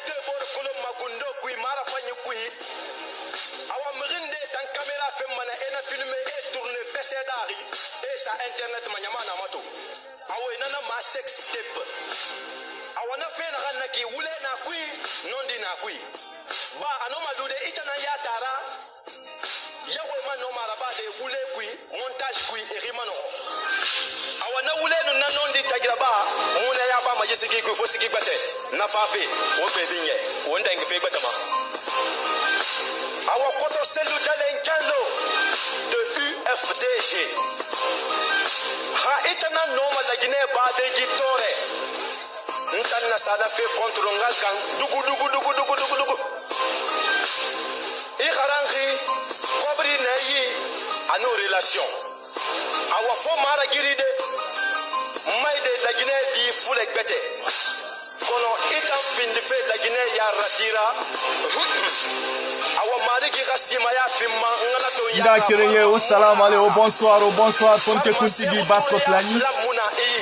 te bor kulo magundo kui mara fanyi kui awa mrinde tan caméra femmana ena filmer et tourner pesedari et sa internet manyamana mato awa nana ma sex tape awa na fena ganna ki wule na kui nondi na kui ba anoma dude itana ya tara yawe mano maraba de wule kui montage kui erimano awa na wule no na nondi tagraba muna ya ba majisiki ku fosiki bate na fafe wo bebinye wo ndangi fe batama awa koto selu dalenkando de UFDG ha itana noma la Guinée ba de gitore ntanna sada fe contre ngalkan dugu i garangi kobri na yi anu relation awa fo mara giride maide la Guinée di fulek bete kono itam findi fe la Guinée ya ratira awa mari gi gasima ya fimma ngana to ya Ndakereye au salam allez au bonsoir fonte kuntigi baskot lani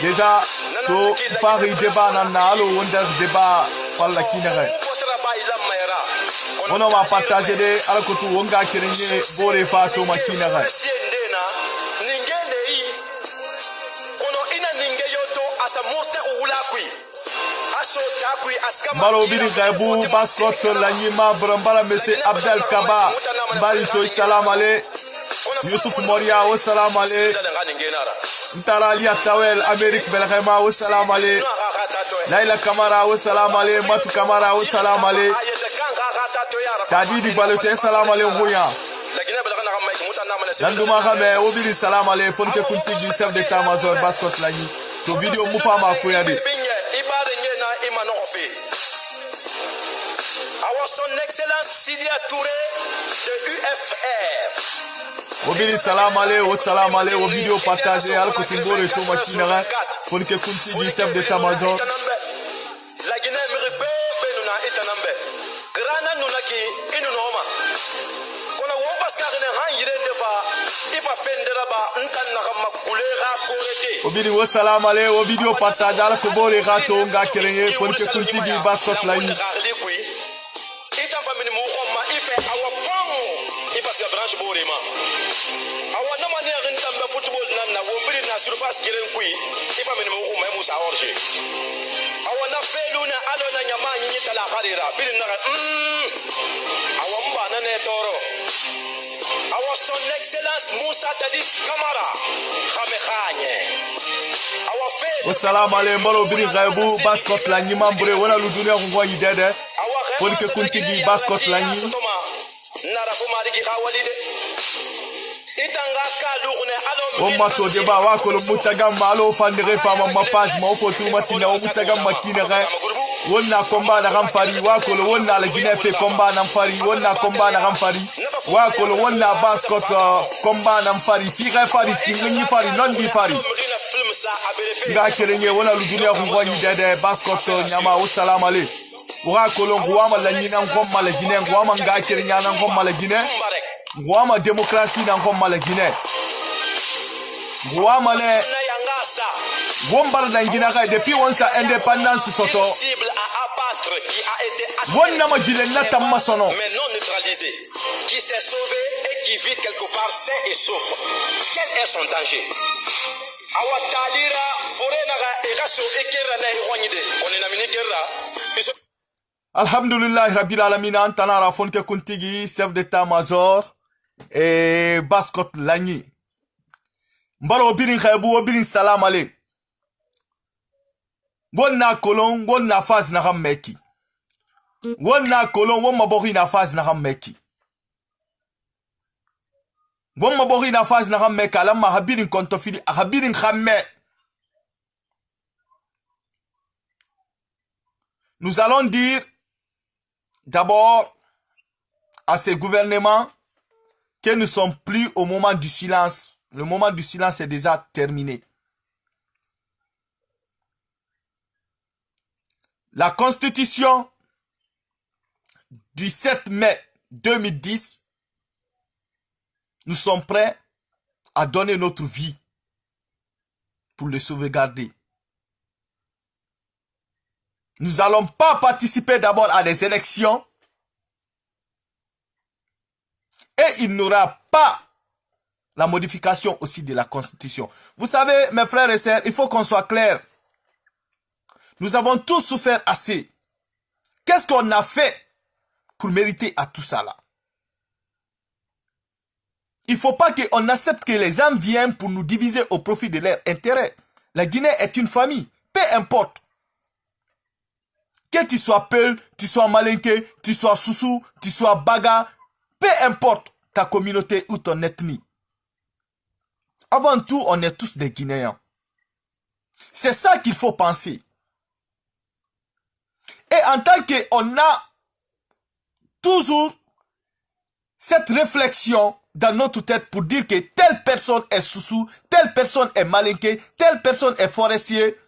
déjà to fari débat nana alo wonder débat falla kinere on va partager de alakotu wonga kereye bore fato makinere Mbalo biri gaibu baskot lani membre mbala monsieur Abdel Kaba mbali to salam ale Yusuf Moria wa salam ale Ntara Ali Tawel Amerique Belkhema wa salam ale Laila Kamara wa salam ale Matu Kamara wa salam ale Tadidi Balote salam ale Ngoya Nanduma Khame obiri salam ale fonke kuntigi chef d'état-major baskot lani to video mufa ma koyade Son Excellence Sidia Touré de UFR. Obili salam ale au vidéo partagé al kotingore to makinara pour que kuntigi chef d'état-major la Guinée miribe benuna itanambe grana nunaki inunoma kona wo paskare han yirende ba ifa fendera ba ntanna makulera korete Obili wa salam ale au vidéo partagé al ko bore gato nga kereye pour que kuntigi baskot la yi surface kiren kui ifa min mu mai musa orje awana feluna alona nyama nyi tala kharira bin na awan bana ne toro awa son excellence Musa Tadis Kamara khame khanye awa fe assalamu alaykum mbalo biri gaibu baskot la nyi membre wala lu dunya ko ngoyi dede pour que kuntigi baskot la nyi nara ko maliki khawalide o mato deba wa ko mutaga malo fandere fama ma page ma ko tu matina o mutaga makina ga wonna komba na gamfari wa ko wonna la Guinée fait combat na fari wonna komba na gamfari wa ko wonna baskot komba na fari figa fari tingi fari non di fari nga kerenge wala lu dunia ko ngwani dede baskot nyama o salam ale wa ko ngwa la nyina ngomma la Guinée ngwa nga kerenya na ngomma la Guinée ngwa démocratie na ngomma la Guinée ngwa ne Wombar d'Angina depuis on sa indépendance soto. Won nama gilenna tamma sono. Mais non neutralisé, qui s'est sauvé et qui vit quelque part sain et sauf. Quel est son danger? Awa talira forenaga eraso ekera na irwanyide. On est namini kerra. Alhamdulillah Rabbil Alamin antana rafon ke kuntigi chef d'état-major et baskot lagni. Mbalo birin khaybu birin salam ale. Wonna kolon wonna faz na gammeki. Wonna kolon wonna bori na faz na gammeki. Wonna bori na faz na gammeki alamma habirin kontofili habirin khamme. Nous allons dire d'abord à ces gouvernements que nous ne sommes plus au moment du silence. Le moment du silence est déjà terminé. La constitution du 7 mai 2010, nous sommes prêts à donner notre vie pour le sauvegarder. Nous n'allons pas participer d'abord à des élections. Et il n'aura pas la modification aussi de la Constitution. Vous savez, mes frères et sœurs, il faut qu'on soit clair. Nous avons tous souffert assez. Qu'est-ce qu'on a fait pour mériter à tout ça là? Il ne faut pas qu'on accepte que les gens viennent pour nous diviser au profit de leurs intérêts. La Guinée est une famille, peu importe. Que tu sois Peul, tu sois Malinké, tu sois Soussou, tu sois Baga, peu importe ta communauté ou ton ethnie. Avant tout, on est tous des Guinéens. C'est ça qu'il faut penser. Et en tant qu'on a toujours cette réflexion dans notre tête pour dire que telle personne est Soussou, telle personne est Malinké, telle personne est forestier,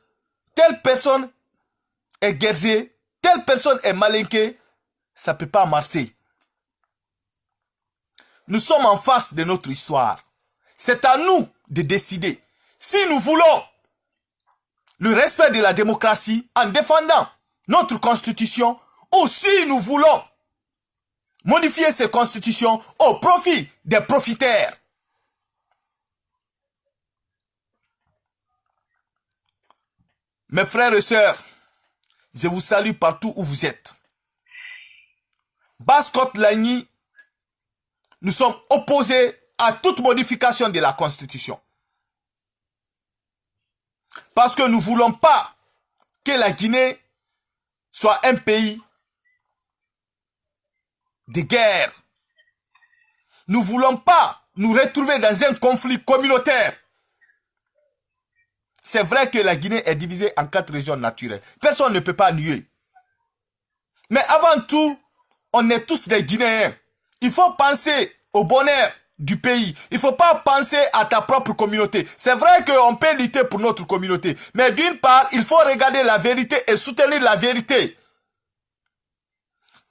telle personne est guerrier, telle personne est Malinké, ça ne peut pas marcher. Nous sommes en face de notre histoire. C'est à nous de décider si nous voulons le respect de la démocratie en défendant notre constitution ou si nous voulons modifier cette constitution au profit des profiteurs. Mes frères et sœurs, je vous salue partout où vous êtes. Basse-Côte Lagny, nous sommes opposés à toute modification de la Constitution. Parce que nous ne voulons pas que la Guinée soit un pays de guerre. Nous ne voulons pas nous retrouver dans un conflit communautaire. C'est vrai que la Guinée est divisée en 4 régions naturelles. Personne ne peut pas nier. Mais avant tout, on est tous des Guinéens. Il faut penser au bonheur du pays. Il ne faut pas penser à ta propre communauté. C'est vrai qu'on peut lutter pour notre communauté. Mais d'une part, il faut regarder la vérité et soutenir la vérité.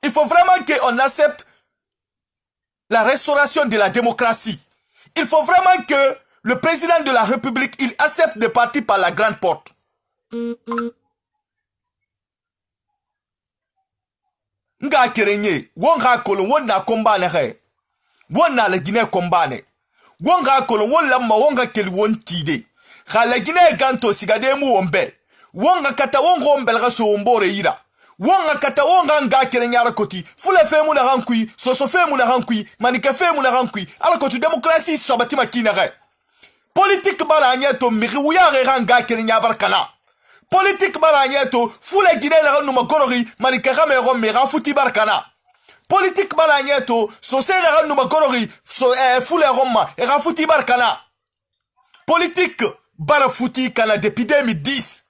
Il faut vraiment qu'on accepte la restauration de la démocratie. Il faut vraiment que le président de la République, il accepte de partir par la grande porte. Nga kerenye, wonga kolon wonna kombane he. Wonna la Guinée kombane. Wonga kolon wonna ma wonga keli won tide. Kha la Guinée ganto sigade mu wombe. Wonga kata wongo ombelga so wombore ira. Wonga kata wonga nga kerenyara koti. Fula fe mu na rankui, soso fe mu na rankui, manika fe mu na rankui. Ala koti démocratie sobati makina he. Politique baranyeto miriwuya ranga kerenyaba kana. Politique baranyeto fula Guinée na numa gorori manika kame mera futi barkana. Politique baranyeto sosé na numa gorori fula roma era futi barkana. Politique barafuti kana depuis 2010.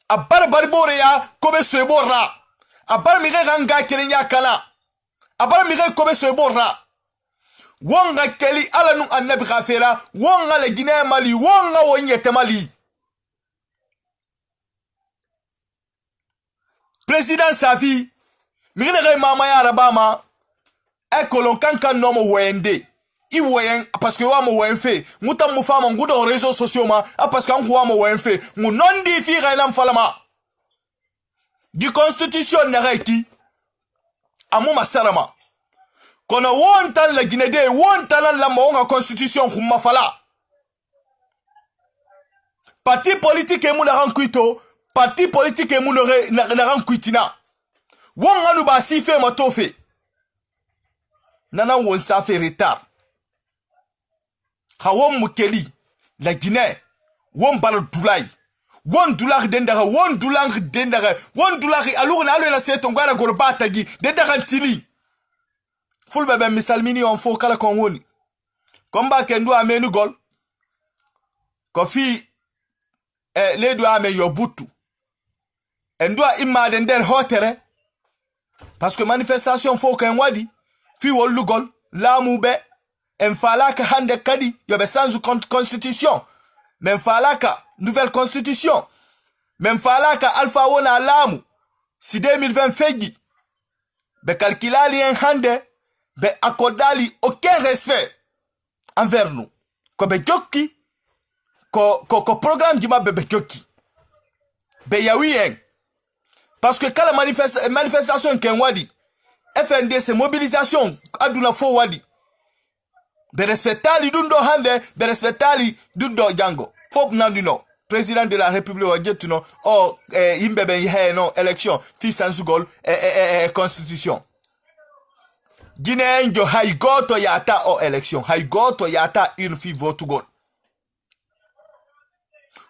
A barboreya kobe seborra. A bar mire ranga kerenya kana. A bar mire kobe seborra. Wonga keli ala nu annabi khafera wonga le Guinée Mali wonga wonyete Mali. Président Safi mire mama ya rabama e kolon kankan nomo wende i woyen parce que wa mo wenfe mutam mu fama ngudo réseaux sociaux ma parce que an wa mo wenfe mu nondi fi gailam falama di constitution na reki amu masarama kono wontan la Guinée de wontan la mo constitution khumma fala parti politique mu na rankuito parti politique mu na rankuitina wonga nu ba si fe matofe nana won sa fe retard khawon mukeli la Guinée won bar dulay won dular dendara won dulang dendara won dulari alors na alo na seto ngara gorbata gi dendara tili fulbe be misalmini on fo kala kon woni komba kendo amenu gol ko fi le do ame yobutu endwa imma den der hotere parce que manifestation fo kan wadi fi wolugol lamube en falaka hande kadi yobe sans constitution men falaka nouvelle constitution men falaka alpha wona lamu si 2020 fegi be calculali en hande be akodali aucun respect envers nous ko be jokki ko programme di mabbe be jokki be yawien parce que quand la manifestation ken wadi FND c'est mobilisation aduna fo wadi be respectali dundo hande be respectali dundo jango fop nanduno président de la république wa jetuno o yimbe ben he no élection fi sansugol constitution Guinée njo hay goto yata o élection hay goto yata une fi vote gol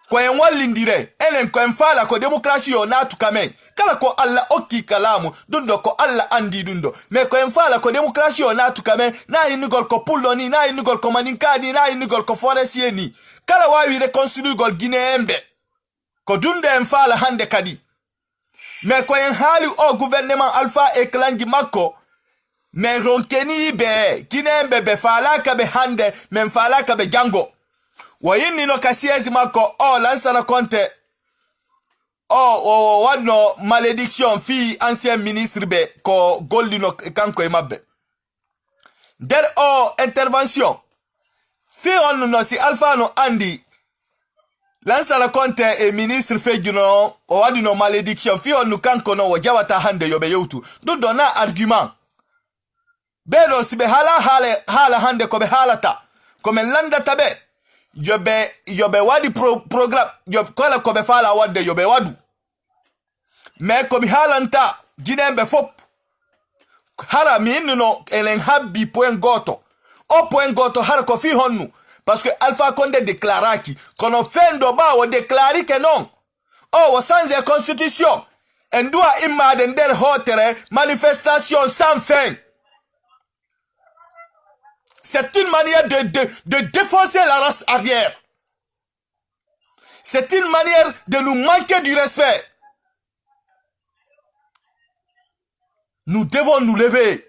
ko en wallindire enen ko en fala ko démocratie o natu kamen kala ko alla okki kalamu dundo ko alla andi dundo mais ko en fala ko démocratie o natu kamen na inugol ko pullo ni na inugol ko maninkadi na inugol ko forestier ni kala wawi reconstruire gol Guinéembe ko dunde en fala hande kadi mais ko en hali o gouvernement Alpha et Klanji makko mais ronkeni be Guinéembe be fala ka be hande men fala ka be jango wayini no kasiezi mako lansana konte wano malédiction fi ancien ministre be ko goldi no kanko e mabbe der intervention fi on no si Alpha no andi lansana konte e ministre fe juno wadi no malédiction fi on no kanko no wajawata hande yobe yowtu do dona argument bedo si be hala hande ko be halata ko men landa tabe yobe wadi programme yobe kola ko be fala wadde yobe wadu mais ko mi halanta Guinéembe fop hara mi no elen habbi point goto hara ko fi honnu parce que Alpha Condé déclaraki kono fendo ba o déclari que non o sans constitution en doit imade der hotere manifestation sans fin. C'est une manière de défoncer la race arrière. C'est une manière de nous manquer du respect. Nous devons nous lever.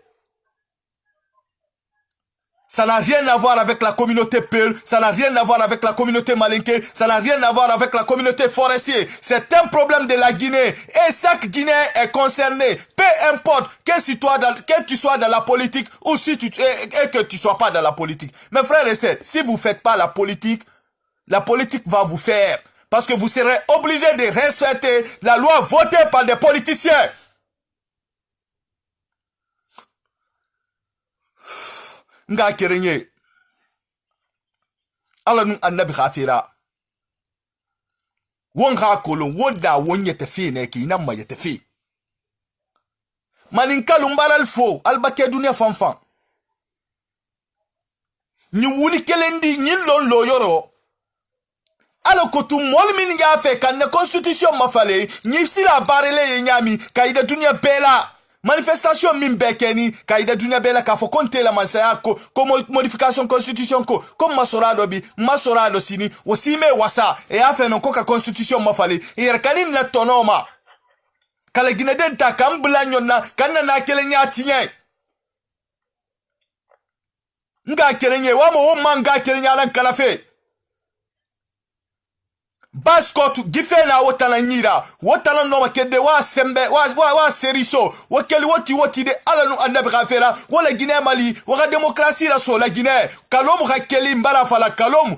Ça n'a rien à voir avec la communauté Peul, ça n'a rien à voir avec la communauté Malinké, ça n'a rien à voir avec la communauté forestier. C'est un problème de la Guinée et chaque Guinéen est concerné. Peu importe que tu sois dans la politique ou si et que tu sois pas dans la politique. Mes frères et sœurs, si vous faites pas la politique va vous faire. Parce que vous serez obligés de respecter la loi votée par des politiciens. Nga kerenye ala nun annabi khafira won ha kolon woda won yetefi ne ki nan ma yetefi manin kalum baral fo albake dunia fanfan ni wuni kelendi nyin lon lo yoro ala ko tu mol min nga fe kan na constitution mafale ni sila barele nyami kaida dunia bela manifestation min bekeni kaida dunia bela ka fo konte la masaya ko modification constitution ko comme masorado sini wasime wasa e afe non ko ka constitution mafale yer kanin na tonoma kala gineden ta kam blanyon na kanna na kele nya tinye nga kerenye wamo manga kerenya ran kala fe baskotu gifena wotana nyira wotana no makede wa sembe wa seriso wakeli woti de alanu annabi khafera wala Guinée Mali wa démocratie la so la Guinée kalomu khakeli mbara fala kalomu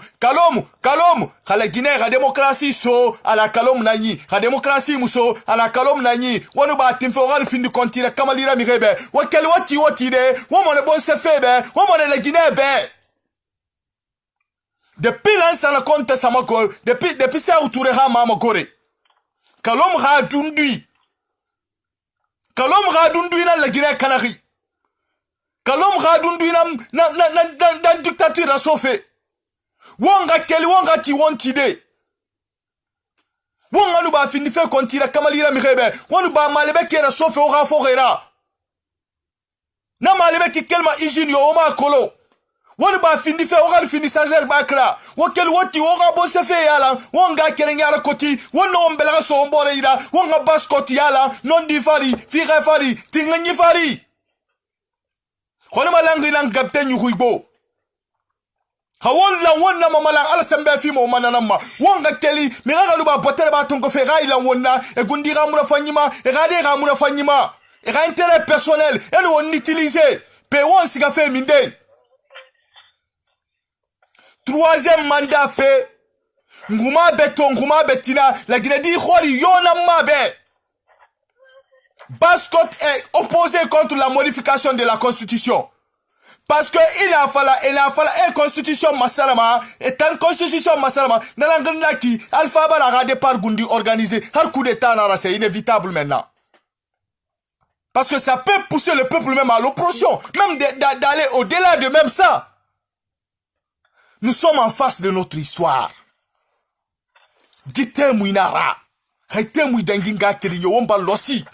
khala Guinée ga démocratie so ala kalomu nanyi ga démocratie muso ala kalomu nanyi wonu ba timfo ga findi kontira kamalira mi rebe wakeli woti de womone bon se febe womone la Guinée be. Depuis l'instant compte samako depuis ça autouré ha mama gore kalom ha dundui na la Guinée Canari kalom ha dundui na dictature a sofe wonga ti wontide wonga nu ba fini fe kontira kamalira mi rebe wonu ba malebe kera sofe o ga fogera na malebe ki kelma hygiene yo ma kolo woni ba findi fe ogal findi sager bakra wokel woti woga bo se fe yala wonga kerenyara koti wonno ombela so ombore ida wonga baskoti yala non di fari fi fari tinganyi fari khoni malangi lang gapte nyu huibo hawon wonna mamalang ala sembe fi mo mananama wonga keli mi galu ba botere ba tongo fe gaila wonna e gundi gamura fanyima e gade gamura fanyima e ga intérêt personnel e no on utiliser pe won siga fe minde. Troisième mandat fait nguma beto nguma betina la Guinée dit khori yona mabe. Baskot est opposé contre la modification de la constitution. Parce que il a fallu une constitution masalama et une constitution masalama nalangana qui alpha bara départ gundi organisé har coup d'état nara c'est inévitable maintenant. Parce que ça peut pousser le peuple même à l'oppression, même d'aller au-delà de même ça. Nous sommes en face de notre histoire. Gite muinara, haite muidanginga kiriyo womba losi.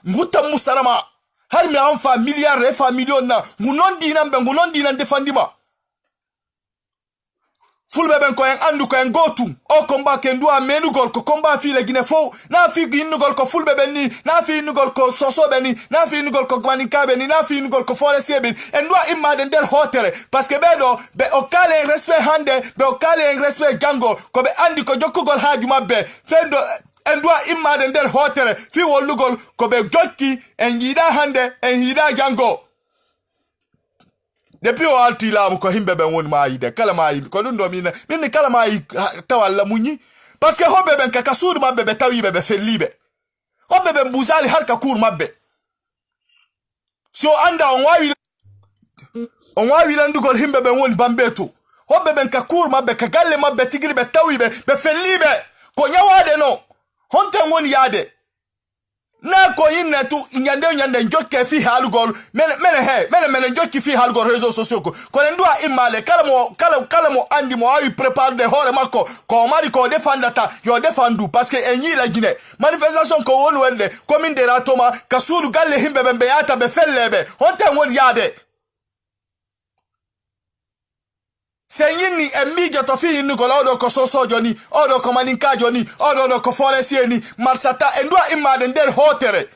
Nguta musarama har mi anfa milliard et fa million na ngunon dinan defandima fulbe ben ko en andu ko en gotu o combat ke ndua menugol ko combat fi le Guinée fo na fi ginugol ko fulbe ben ni na fi nugol ko soso ben ni na fi nugol ko maninka ben ni na fi nugol ko forestier ben en ndua imma den der hotere parce que bedo be o kale respect hande be o kale respect jango ko be andi ko jokkugol haaju mabbe fendo en doit imma den der hotere fi wolugol ko be jokki en yida hande en yida jango depuis o alti lam ko himbe ben won ma yide kala ma yi ko dun do min kala ma yi tawalla munyi parce que hobe ben ka suudu mabbe be tawi be fellibe hobe ben buzali har ka kur mabbe so anda on wawi landugol himbe ben won bambeto hobe ben ka kur mabbe ka galle mabbe tigri be tawi be fellibe ko nyawade no honte woni yade na ko yinna tu nyande njokke fi halugol men njokke fi halugol réseaux sociaux ko ndua imale kala mo andi mo ayi prépare de hore makko ko mari ko defandata yo defandu parce que enyi la Guinée manifestation ko woni welde commune de Ratoma kasulu galle himbe be yata be fellebe honte woni yade Senyini emiga to fi inu gola odo ko soso joni odo ko maninka joni odo ko forestier ni marsata endua imade der hotere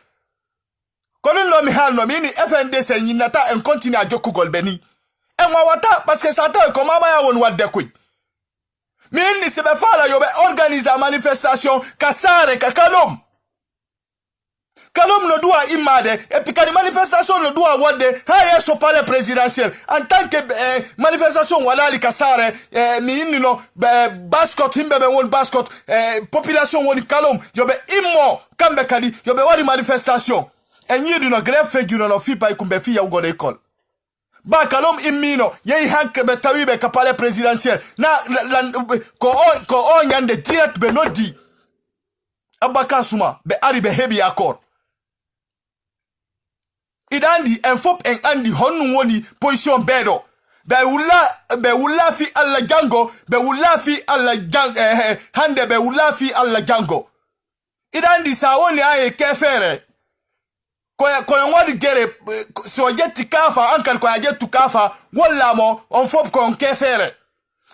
kono no mi hanno mi ni FND senyinata en continue a jokku golbeni en wawata parce que sata ko mama ya won wadde koy mi ni se be fala yo be organiser manifestation kasare ka Kalom no doit imade et puis quand manifestation no doit wade ha so palais présidentiel en tant que manifestation wadali kasare mi no baskot himbe be won baskot population woni Kalom yobe immo kambe kadi yobe wadi manifestation enyi no grève fait du no fi pa kumbe fi ya ugo l'école ba Kalom immino yei hanke be tawibe ka palais présidentiel na ko nyande direct be nodi abaka suma be ari be hebi accord idandi en fop en andi honnu woni position bedo be wula fi alla jango be wula fi alla jang hande be wula fi alla jango idandi sa woni ay kefere ko ngodi gere so jetti kafa ankal ko jettu kafa walla mo on fop ko on kefere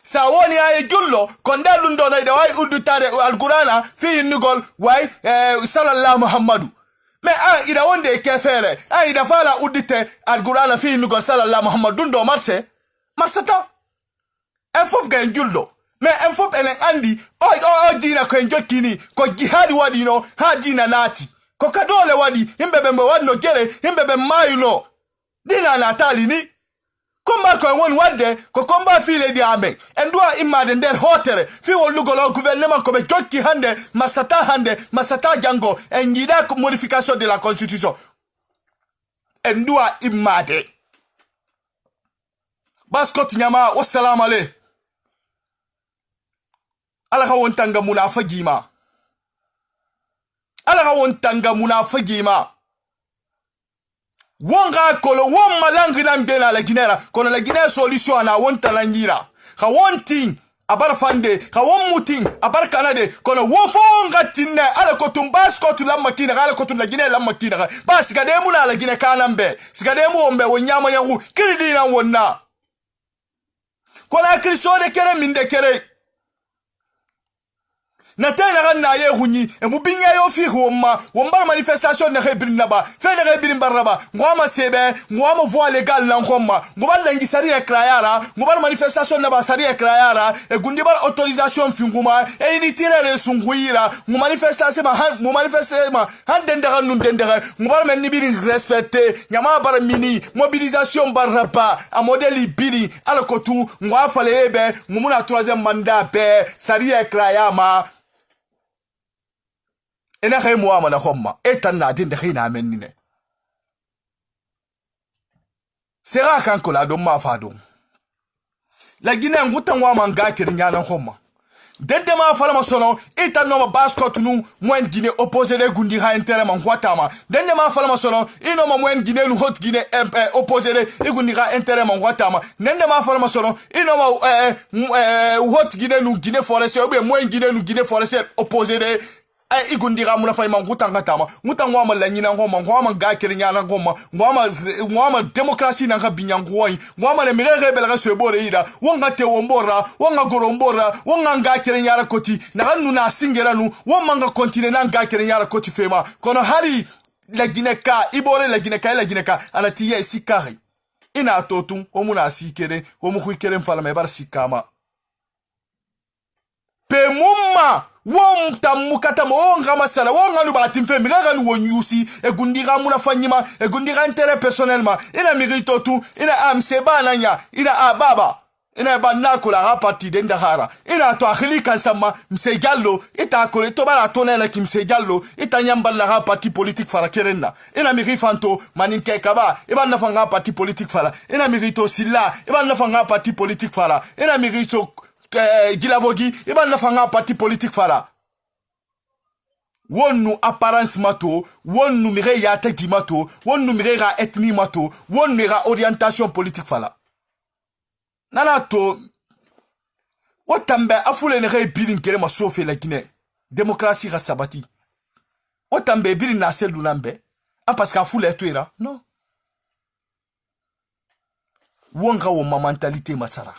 sa woni ay jullo ko ndadun do de way uddutare alqur'ana fi nugol way sallallahu muhammadu mais ida wonde kefere ida fala udite alqur'ana fi nugol sallallahu muhammadu do marsata en fof ga jullo mais en fof enen andi o dina ko en jokkini ko jihad wadi no ha dina nati ko kadole wadi himbe be wadno gere himbe be mayuno dina natali ni komba ko won wadde ko komba fi le di ame en doa imade der hotere fi wolugol gouvernement ko be jokki hande masata jango en yida modification de la constitution en doa imade baskot nyama wassalamu alaikum ala ka wontanga munafagima wonga kolo won malangi nan bela la Guinée kono la Guinée solution na wonta langira ka wonting abar fande ka won muting abar kanade kono wo fonga tinne ala ko tumbas ko la makina ala ko la Guinée la makina ba siga de mu na la Guinée kanambe siga de mu ombe wonyama yahu kiridi na wonna kola kriso de kere minde kere na tena ran na ye hunyi e mu binya yo fi womba manifestation na hebrin na ba fe na hebrin baraba ngwama sebe ngwama voie legal na ngoma ngoma lengi sari ya krayara ngoma manifestation na ba sari ya krayara e gundi ba autorisation finguma e ni tirere sunguira mu manifestation ma han dendera nun dendera ngoma men ni birin respecter nyama bar mini mobilisation baraba a modeli biri alakotu ngwa fale ebe ngumuna troisième mandat be sari ya krayama ina kai muwa na khomma etan na din da kai na men ne sera kan kula don ma fado la gine ngutan wa manga kirin yana khomma dende ma fala ma sono etan no ma basket nu moyen gine opposé de gundi ha intérêt man kwatama dende ma fala ma sono ino ma moyen gine nu hot gine opposé de gundi ha intérêt man kwatama dende ma fala ma sono ino ma hot gine nu gine forestier ou bien moyen gine nu gine forestier opposé de igundira muna fay man gutanga tama mutangwa malanyina ngoma ngwa ga kirinyana ngoma ngwa demokrasi na kabinya ngwoi ngwa ne mirere belga sebore ira wonga te wombora wonga gorombora wonga ga kirinyara koti na kanu na singera nu wonga continue na ga kirinyara koti fema kono hari la gineka ibore la gineka anatiye sikari ina totun omuna sikere omukhikere mfala mebar sikama pe mumma won tamukata wonga masala wonga nu batimfe miraga nu wonyusi e gundira muna fanyima e gundira intérêt personnellement ina mirito tu ina amseba nanya ina ababa ina banna ko la rapati de ndahara ina to akhili kansama msegallo ita ko to bala tonela ki msegallo ita nyamba la rapati politique fara kerenna ina mirifanto maninke kaba iba nafanga parti politique fara ina mirito silla iba nafanga parti politique fara ina mirito Gilavogi iban nafanga parti politique fara wonu apparence mato wonu mire ya teki mato wonu mire ra ethnie mato wonu mire orientation politique fala nana to watambe afule ne re bilin kere ma sofe la Guinée démocratie ra sabati watambe bilin na sel lunambe a parce que afule toira non wonga wo ma mentalité masara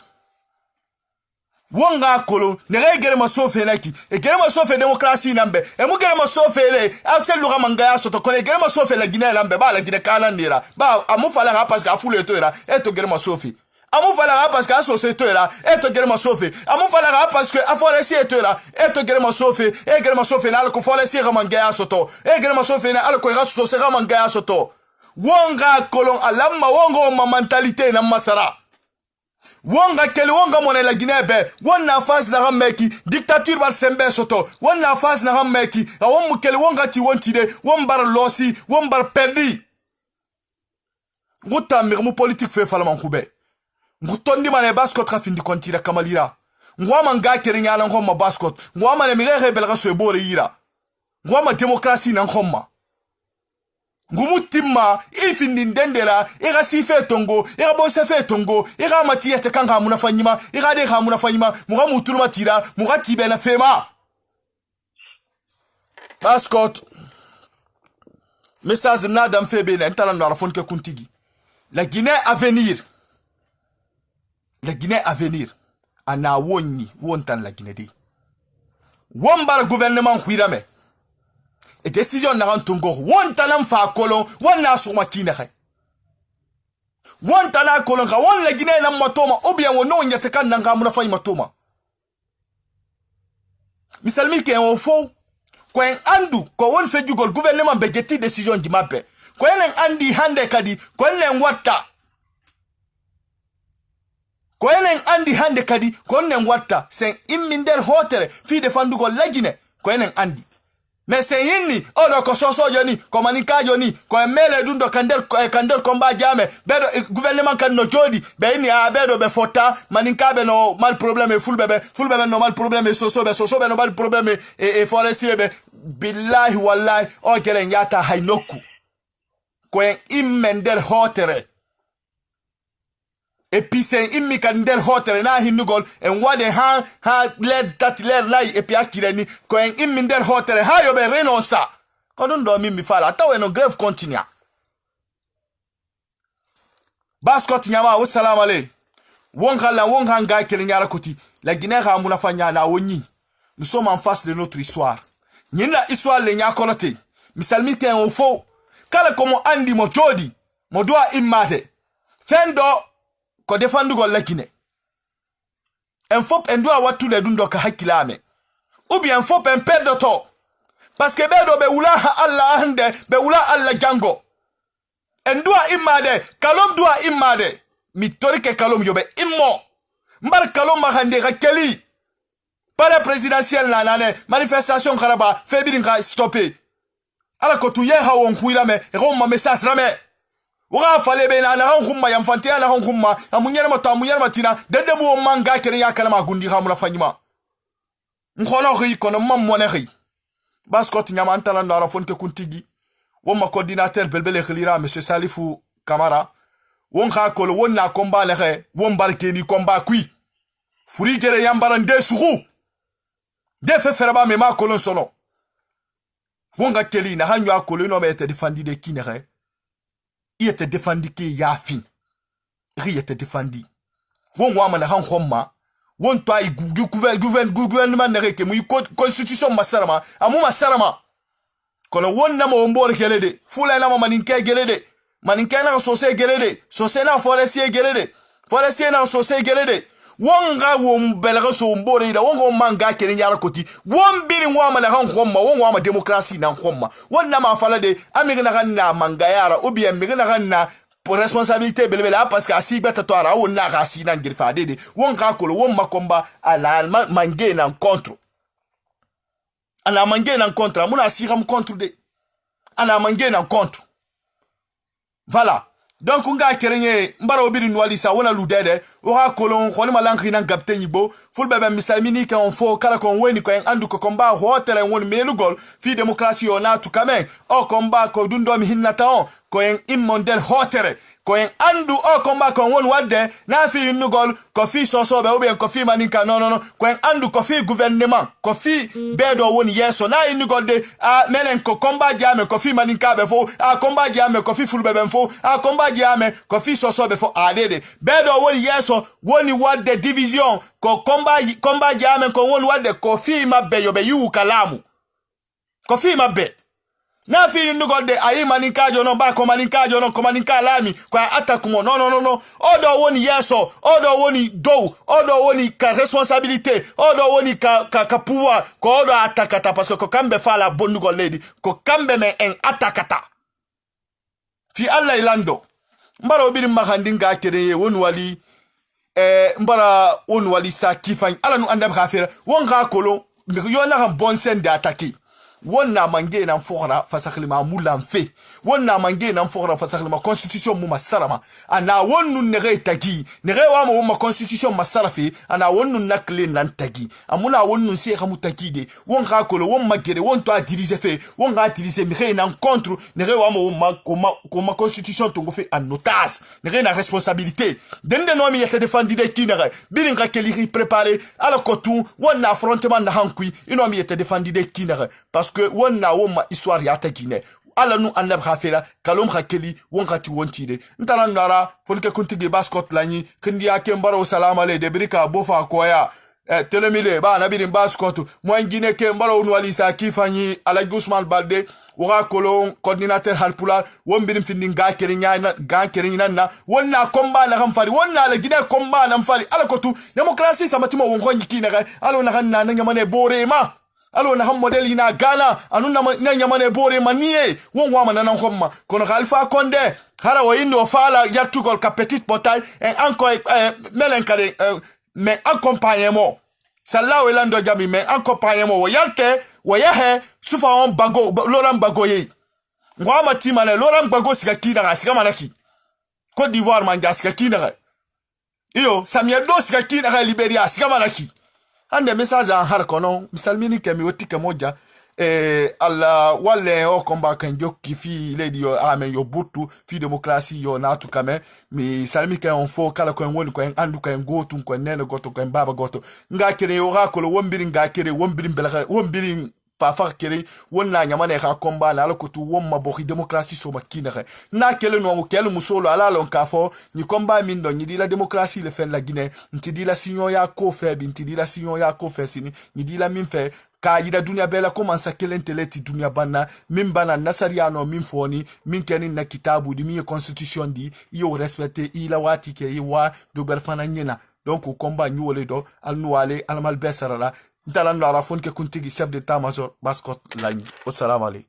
wonga kolo nere gere masofe laki e gere masofe demokrasi nambe e mu gere masofe le afsel lu mangaya soto kone gere masofe la Guinée lambe ba la Guinée kana ndira ba amu fala ga parce que afule to era e to gere masofe amu fala ga parce que asose to era e to gere masofe amu fala ga parce que afole si to era e to gere masofe e gere masofe na ko fole si ga mangaya soto e gere masofe na al ko ga so se ga mangaya soto wonga kolon alamma wongo ma mentalité na masara wonga kele wonga mona la Guinée be wonna phase na rameki dictature bar sembe soto wonna phase na rameki awon mukele wonga ti wontide wombar losi wombar perdi nguta mirmu politique fe fala man khube ngutondi mane basket rafindi kontira kamalira ngwama nga kerinya na ngoma basket ngwama ne mirere belga so bore yira ngwama demokrasi na ngoma ngumutima ifindi ndendera ira sife tongo ira bonse fe tongo ira matiyete kanga munafanyima ira de ha munafanyima muga mutulu matira muga tibena fema basket message nadam febe na intala no rafon ke kuntigi la Guinée à venir ana wonni wontan la Guinée di wombar gouvernement khwirame et décision na rantongo wontanam fa kolon wonna suma kinaxe wontana kolon ga won la Guinée na matoma ou bien wono nyate kan nga muna fay matoma misalmi ke on fo ko en andu ko won fe jugol gouvernement be geti décision di mappe ko en andi hande kadi ko en watta ko en andi hande kadi ko en watta sen imminder hotere fi defandu go la Guinée ko en andi mais c'est yini odo ko soso joni ko manika joni ko mele dundo kander komba jame bedo gouvernement kan no jodi be ni a bedo be fota manika be no mal problème fulbe no mal problème soso be no mal problème e forestier be billahi wallahi o kelen yata haynoku ko en immender hotere et puis c'est immi kander hotel na hinugol en wade ha led tat led lai et puis akireni ko en immi der hotel ha yo be renonsa ko don do mi fala taw no grave continue basket nyama wa salam ale wonga la wonga nga kele nyara kuti la Guinée ha muna fanya na woni nous sommes en face de notre histoire. Nina histoire le nyakorote. Misalmi ke on fo. Kala komo andi mo jodi. Mo doa immate. Fendo ko defendu go lakine. En fop en doa watu le dundo ka hakilame. Ou bien fop en perdre to. Parce que bedo be ula Allah hande be ula Allah jango. En doa immade. Kalom doa immade. Mi torike kalom yobe immo. Mbar kalom ma hande ka keli. Palais présidentiel la nane manifestation karaba febirin ka stopper ala ko tu ye ha won kuila me ron ma message rame wa fale be na ran khumma yam fante na ran khumma amunyere mata amunyere matina dede mo manga kere ya kala ma gundi ha mu la fanyima nkhono ri kono mam mo ne ri baskot nyama antala ndara fonte kuntigi won coordinateur belbele khilira monsieur Salifou Kamara won kha ko won na combat le re won barke ni combat kui furi gere yambaran de suku de fe feraba me ma kolon solo fonga keli na hanyo akolo no me était défendu de kinere il était défendu ki yafin ri était défendu won wa ma na han khomma won to ay gouvernement ne ke mu constitution masarama amu masarama kono won na mo mbor gelede fula na ma maninke gelede maninke na sosé gelede sosé na forestier gelede forestier na sosé gelede wonga won belga so mbore da wonga manga kene nyara koti won birin wa ma na kan khomma won wa ma démocratie na khomma won na ma fala de amir na kan na manga yara ou bien mir na kan na responsabilité belbela parce que asi beta to ara won na ga si na ngirfa de won ga ko won makomba ala mangé na contre ala mangé na contre amuna si ram contre de ala mangé na contre voilà. Donc on ga kerenye mbara obiri nwali sa wona ludede o ha kolon khoni malankri nan gapte nyibo ful bebe misalmini ka on fo kala kon weni ko en andu ko komba hotere won melu gol fi démocratie ona tu kamen o komba ko dundo mi hinnata on ko en immondel hotere ko en andu o komba kon won wadde na fi nugol ko fi sosobe ou bien ko fi maninka non ko en andu ko fi gouvernement ko fi bedo won yeso na nugol de a menen ko komba jame ko fi maninka be fo a komba jame ko fi fulbe ben fo a komba jame ko fi sosobe fo adede bedo won yeso woni wadde division ko komba jame ko won wadde ko fi mabbe yobe yu kalamu ko fi mabbe na fi nugol de ayi maninka jono ba ko maninka jono ko maninka lami ko atakumo no odo woni yeso odo woni do odo woni ka responsabilité odo woni ka pouvoir ko odo atakata parce que ko kambe fala bonnugol lady ko kambe men en atakata fi Allah ilando mbara obiri makhandinga kere won wali mbara won wali sa kifan ala nu andam khafira won ga kolo yo na kan bon sen de attaquer won na mange na fora fasakhli ma mulan fe won na mange na fora fasakhli ma constitution mu masarama ana won nun ne tagi ne wa ma constitution masarafi ana won nun nakle nan tagi amuna won nun se khamu tagi de won ga kolo won magere won to a diriger fe won ga diriger mi re na contre ne wa ma constitution to fait en otage ne na responsabilité dende no mi yete défendre de kinere birin ga keli préparer ala kotu won na affrontement na hankui ino mi yete défendre de kinere parce que won na won ma histoire ya ta Guinée ala nu annab khafira kalom khakeli won khati wontide ntala ndara fonke kuntige baskot lani kindi yake mbaro salama le de brika bofa koya telemile ba nabirin baskot mo Guinée ke mbaro nwali sa kifanyi ala Ousmane Balde wora kolon coordinateur halpula won birim findin ga kerinya na wonna komba na kamfari wonna la Guinée komba na mfari ala kotu démocratie samatimo won ko nyikina ala na kan na nyamane borema alo na ham model ina Ghana anuna na nyamane bore maniye won wa manana khomma kono Alpha Condé hara wa indo fala yatu gol ka petite bataille et encore melenkade mais accompagnement sallahu elando jami mais accompagnement wo yalte wo yahe sufa on bago Laurent Gbagbo yi ngwa matima na Laurent Gbagbo sika kina ga sika manaki Côte d'Ivoire manja sika kina ga iyo Samuel Do sika kina ga Liberia sika manaki ande message an har kono misalmini kemi wotika moja alla wale o komba kan jokki fi lady yo amen yo butu fi démocratie yo natu kame mi salmi kan on fo kala ko woni ko andu kan gotu ko nene goto ko baba goto nga kere yo ga ko wombiri nga kere wombiri belga wombiri fa kere wonna nyama ne ka komba na alkutu womma bo démocratie so makina re na kele no kele musolo ala lon ka fo ni komba min do ni di la démocratie le fen la Guinée nti di la signon ya ko fe bi nti di la signon ya ko fe sini ni di la min fe ka yida dunia bela commence kelen teleti dunia banna min bana nasariano min foni min kenin na kitabu di mi constitution di yo respecter ila wati ke wa do berfana nyina donc au combat ñu wolé do al nu walé al mal besarala ntalan la rafon ke kuntigi chef d'état major baskot lañ assalamu alaykum